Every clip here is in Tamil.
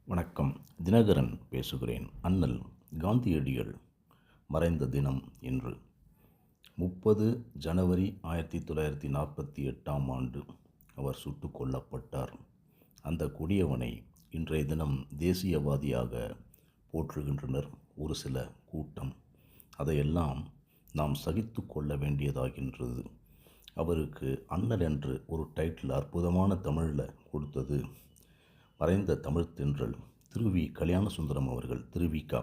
வணக்கம். தினகரன் பேசுகிறேன். அண்ணல் காந்தியடிகள் மறைந்த தினம் இன்று 30 ஜனவரி 1948 அவர் சுட்டுக் கொல்லப்பட்டார். அந்த கொடியவனை இன்றைய தினம் தேசியவாதியாக போற்றுகின்றனர் ஒரு சில கூட்டம். அதையெல்லாம் நாம் சகித்து கொள்ள வேண்டியதாகின்றது. அவருக்கு அண்ணல் என்று ஒரு டைட்டில் அற்புதமான தமிழில் கொடுத்தது மறைந்த தமிழ் தென்றல் திருவி கல்யாணசுந்தரம் அவர்கள், திருவிக்கா.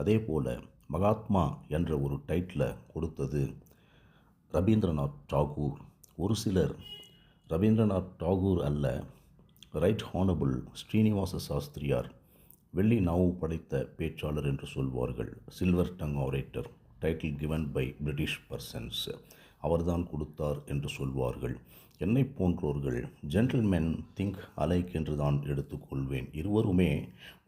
அதே போல் மகாத்மா என்ற ஒரு டைட்டிலை கொடுத்தது ரவீந்திரநாத் டாகூர். ஒரு சிலர் ரவீந்திரநாத் டாகூர் அல்ல, ரைட் ஹானபிள் ஸ்ரீனிவாச சாஸ்திரியார், வெள்ளி நாவு படைத்த பேச்சாளர் என்று சொல்வார்கள், silver tongue orator, title given by British persons, அவர்தான் கொடுத்தார் என்று சொல்வார்கள். என்னை போன்றோர்கள் ஜென்டில்மென் திங்க் அலைக் என்று தான் எடுத்துக்கொள்வேன். இருவருமே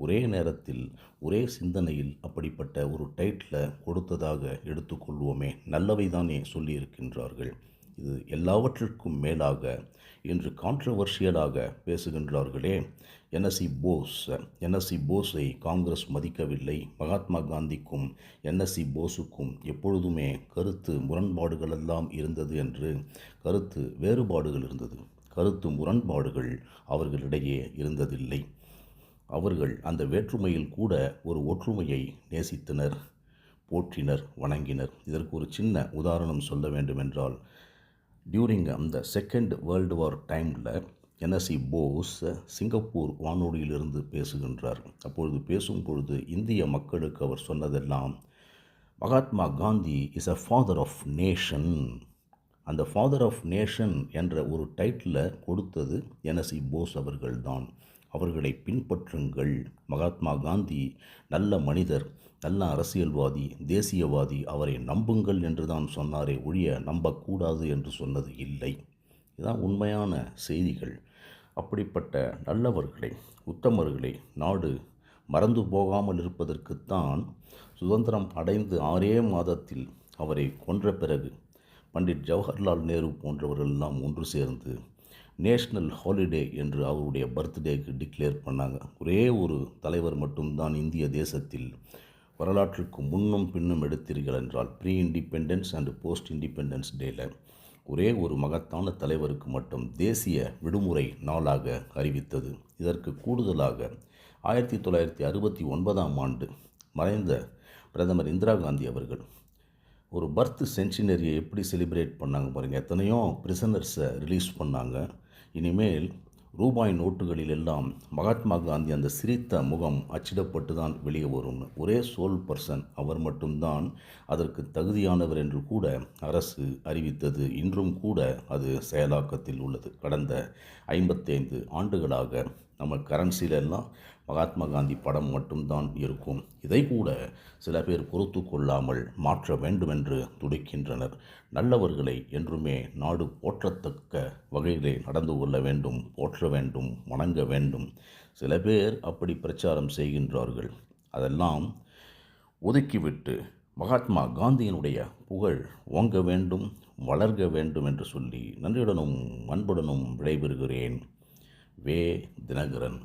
ஒரே நேரத்தில் ஒரே சிந்தனையில் அப்படிப்பட்ட ஒரு டைட்டிலை கொடுத்ததாக எடுத்துக்கொள்வோமே. நல்லவை தானே சொல்லியிருக்கின்றார்கள். இது எல்லாவற்றிற்கும் மேலாக இன்று கான்ட்ரவர்ஷியலாக பேசுகின்றார்களே. என்எஸ்சி போஸை காங்கிரஸ் மதிக்கவில்லை. மகாத்மா காந்திக்கும் என்எஸ்சி போஸுக்கும் எப்பொழுதுமே கருத்து முரண்பாடுகளெல்லாம் இருந்தது என்று கருத்து வேறுபாடுகள் இருந்தது. கருத்து முரண்பாடுகள் அவர்களிடையே இருந்ததில்லை. அவர்கள் அந்த வேற்றுமையில் கூட ஒரு ஒற்றுமையை நேசித்தனர், போற்றினர், வணங்கினர். இதற்கு ஒரு சின்ன உதாரணம் சொல்ல வேண்டுமென்றால், டியூரிங் அந்த செகண்ட் வேர்ல்டு வார் டைமில் என்எஸ்சி போஸ் சிங்கப்பூர் வானொலியிலிருந்து பேசுகின்றார். அப்பொழுது பேசும் பொழுது இந்திய மக்களுக்கு அவர் சொன்னதெல்லாம், Mahatma Gandhi is a father of nation. அந்த ஃபாதர் ஆஃப் நேஷன் என்ற ஒரு டைட்டிலை கொடுத்தது என்எஸ்சி போஸ் அவர்கள்தான். அவர்களை பின்பற்றுங்கள். மகாத்மா காந்தி நல்ல மனிதர், நல்ல அரசியல்வாதி, தேசியவாதி, அவரை நம்புங்கள் என்று தான் சொன்னாரே ஒழிய நம்பக்கூடாது என்று சொன்னது இல்லை. இதுதான் உண்மையான செய்திகள். அப்படிப்பட்ட நல்லவர்களை, உத்தமர்களை நாடு மறந்து போகாமல் இருப்பதற்குத்தான் சுதந்திரம் அடைந்து 6 மாதத்தில் அவரை கொன்ற பிறகு பண்டிட் ஜவஹர்லால் நேரு போன்றவர்களெல்லாம் ஒன்று சேர்ந்து நேஷ்னல் ஹாலிடே என்று அவருடைய பர்த்டேக்கு டிக்ளேர் பண்ணாங்க. ஒரே ஒரு தலைவர் மட்டும்தான் இந்திய தேசத்தில் வரலாற்றுக்கு முன்னும் பின்னும் எடுத்தீர்கள் என்றால் pre independence and post independence டேல ஒரே ஒரு மகத்தான தலைவருக்கு மட்டும் தேசிய விடுமுறை நாளாக அறிவித்தது. இதற்கு கூடுதலாக 1969 மறைந்த பிரதமர் இந்திரா காந்தி அவர்கள் ஒரு பர்த் சென்ச்சுனரியை எப்படி செலிப்ரேட் பண்ணாங்க பாருங்கள். எத்தனையோ பிரிசனர்ஸை ரிலீஸ் பண்ணாங்க. இனிமேல் ரூபாய் நோட்டுகளில் எல்லாம் மகாத்மா காந்தி அந்த சிரித்த முகம் அச்சிடப்பட்டு தான் வெளியே வரும்னு ஒரே சோல் பர்சன் அவர் மட்டும்தான் அதற்கு தகுதியானவர் என்று கூட அரசு அறிவித்தது. இன்றும் கூட அது செயலாக்கத்தில் உள்ளது. கடந்த 55 ஆண்டுகளாக நம்ம கரன்சியில் எல்லாம் மகாத்மா காந்தி படம் மட்டும்தான் இருக்கும். இதை கூட சில பேர் பொறுத்து கொள்ளாமல் மாற்ற வேண்டுமென்று துடிக்கின்றனர். நல்லவர்களை என்றுமே நாடு போற்றத்தக்க வகையிலே நடந்து கொள்ள வேண்டும், போற்ற வேண்டும், வணங்க வேண்டும். சில பேர் அப்படி பிரச்சாரம் செய்கின்றார்கள். அதெல்லாம் ஒதுக்கிவிட்டு மகாத்மா காந்தியினுடைய புகழ் ஓங்க வேண்டும், வளர்க வேண்டும் என்று சொல்லி நன்றியுடனும் அன்புடனும் விடைபெறுகிறேன். வே. தினகரன்.